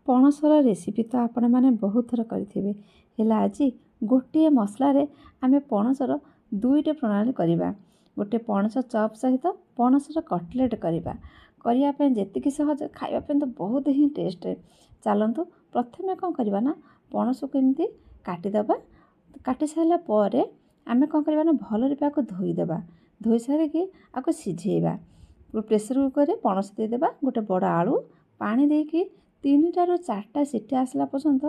पणसर recipe तो आपण मैंने बहुत थर करेंगे हेला आज गोटे मसलार आम पणसर दुईट प्रणाली करवा गोटे पणस चप सहित पणसर कटलेट करने जी सहज खावाई तो बहुत ही टेस्ट चलतु प्रथम कौन करवा ना पणस को एमती काटिदेबा काटि सारापर आम कौन करवा ना भल धोईदेबा धोई सारिकी आपको सिझेबा प्रेसर कुकर में पणस देदेबा गोटे बड़ आलू पानी देकी 3 ରୁ 4टा सीटी आसला पर्यंत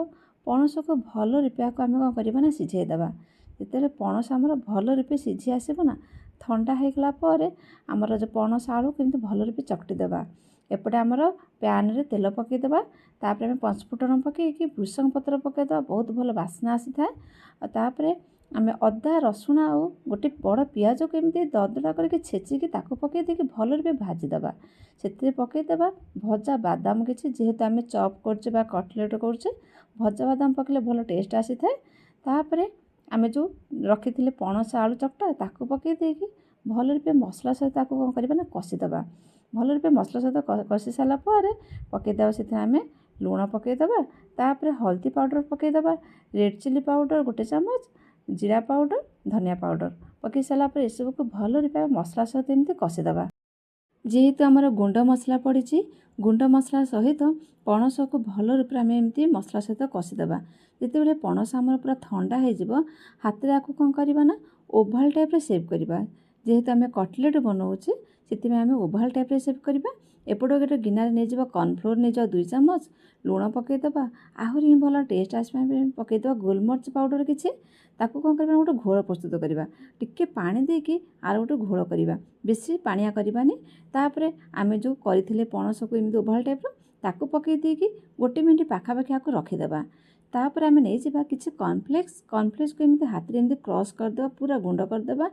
पणस को भल रूपे आम कौन करवा ना सिझेदेबा जिते पणस आमर भल रूपे सिझी आसना ठंडा होगला आमर जो पणस आलू केमती भल रूपे चकटिदेबा एपटे आमर पैन रे तेल पकईदेबा तापर आम पचफुटन पकईकि भृषंग पत्र पकईदेबा बहुत भल बास्ना आसी था तापर आम अदा रसुण आ गोटे बड़ पियाज को एमती दरदरा करके छेचिकी ताको पकई देकी भल रूपे भाजीदेबा से पकईदेबा भजा बादाम किसी जेहेतु आम चप कर कटलेट कर भजा बादाम पकड़े भल टेस्ट आसी था तापर आम जो रखी थे पणस आलू चकटा ताको पकई देकी भल रूपे मसला सहित कौन करवा ना कषिदेबा भल रूपे मसला सहित कषि सारापर पकईदेबा से आम लुण पकईदेबा तापर हल्दी पाउडर पकईदेबा रेड चिली पाउडर गोटे चामच जीरा पाउडर धनिया पाउडर पकई सारापर यू को भल रूपे मसला सहित एमती कषिदेबा जेहेतु आमर गुंड मसला पड़ी गुंड मसला सहित पणस को भल रूप आम एमती मसला सहित कषिदेबा जिते पणस आमर पूरा ठंडा हो हाथ में आपको कौन करवा ना ओभाल टाइप सेव करवा जेहेतु आम कटलेट बनाऊे से आम ओभाल टाइप सेव करवा एपट गोटे गिनार नहीं कॉर्नफ्लोर नहीं 2 चामच लुण पकईदेबा आहरी ही भल टेस्ट आसपा पकईदेबा गोलमरिच पाउडर किसी ताकू कौन करवा गोटे घोल प्रस्तुत करवा टिके पानी देकी आर गोटे घोल करवा बेसी पानिया करवानी तापर आम जो करथिले पणस को एमती ओभाल टाइप ताकू पकई देकी गोटे मिनिट पाखापाखि आपको रखीदेबा तापर आम नहीं जावा किसी कॉर्नफ्लेक्स को एमती हाथ में एमती क्रश करदेबा पूरा गुंड करदेबा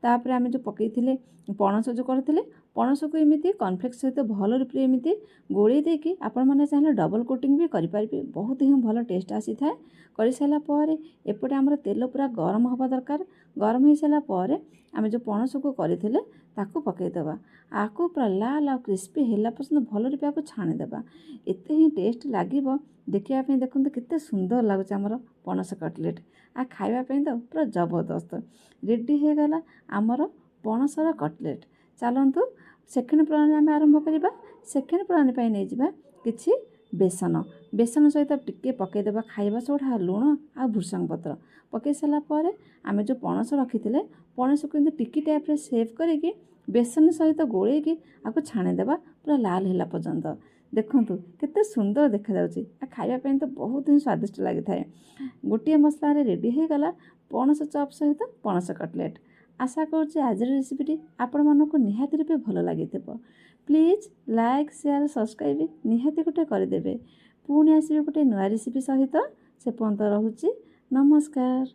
तापर आम जो पकई पणस जो करथिले पणस को एमती कॉर्नफ्लेक्स सहित भल रूपे एमती गोली देकी आपण मैंने चाहिए डबल कोटिंग भी करेंगे बहुत ही भल टेस्ट आसी था कर सारापर एपटे आमर तेल पूरा गरम हवा दरकार गरम हो सारापर आम जो पणस को करथिले ताकू पकईदेबा आपको पूरा लाल आ क्रिस्पी है पर्यटन भल रूपे आपको छाणीदेबा एते ही टेस्ट लगे देखा देखते केते सुंदर लगुच आमर पणस कटलेट आ खावाई तो पूरा जबरदस्त रेडी हो गला आमर पणसर कटलेट चलतु सेकेंड प्रणाली आम आरंभ करवा सेकेंड प्रणाली नहीं जावा किसी बेसन सहित टिके पकईदेबा खाଇବା सोढ़ा लुण आ भृषंग पत्र पकई सारापर आम जो पणस रखी थे पणस को टिकी टाइप सेव करके बेसन सहित गोलैकी आपको छाणीदेबा पूरा लाल है पर्यंत देखु केते सुंदर देखा जाउची खावाई तो बहुत ही स्वादिष्ट लगी था गोटे मसला रेडी हो गला पणस चप सहित पणस कटलेट आशा करुँचे आज रेसिपीटी आपण मानक निहाती रूपे भल लगी प्लीज लाइक शेयर सब्सक्राइब निहाती गोटे करदेवे पुणी आसबे गोटे नुआ रेसिपी सहित से पर्यंत रहुची नमस्कार।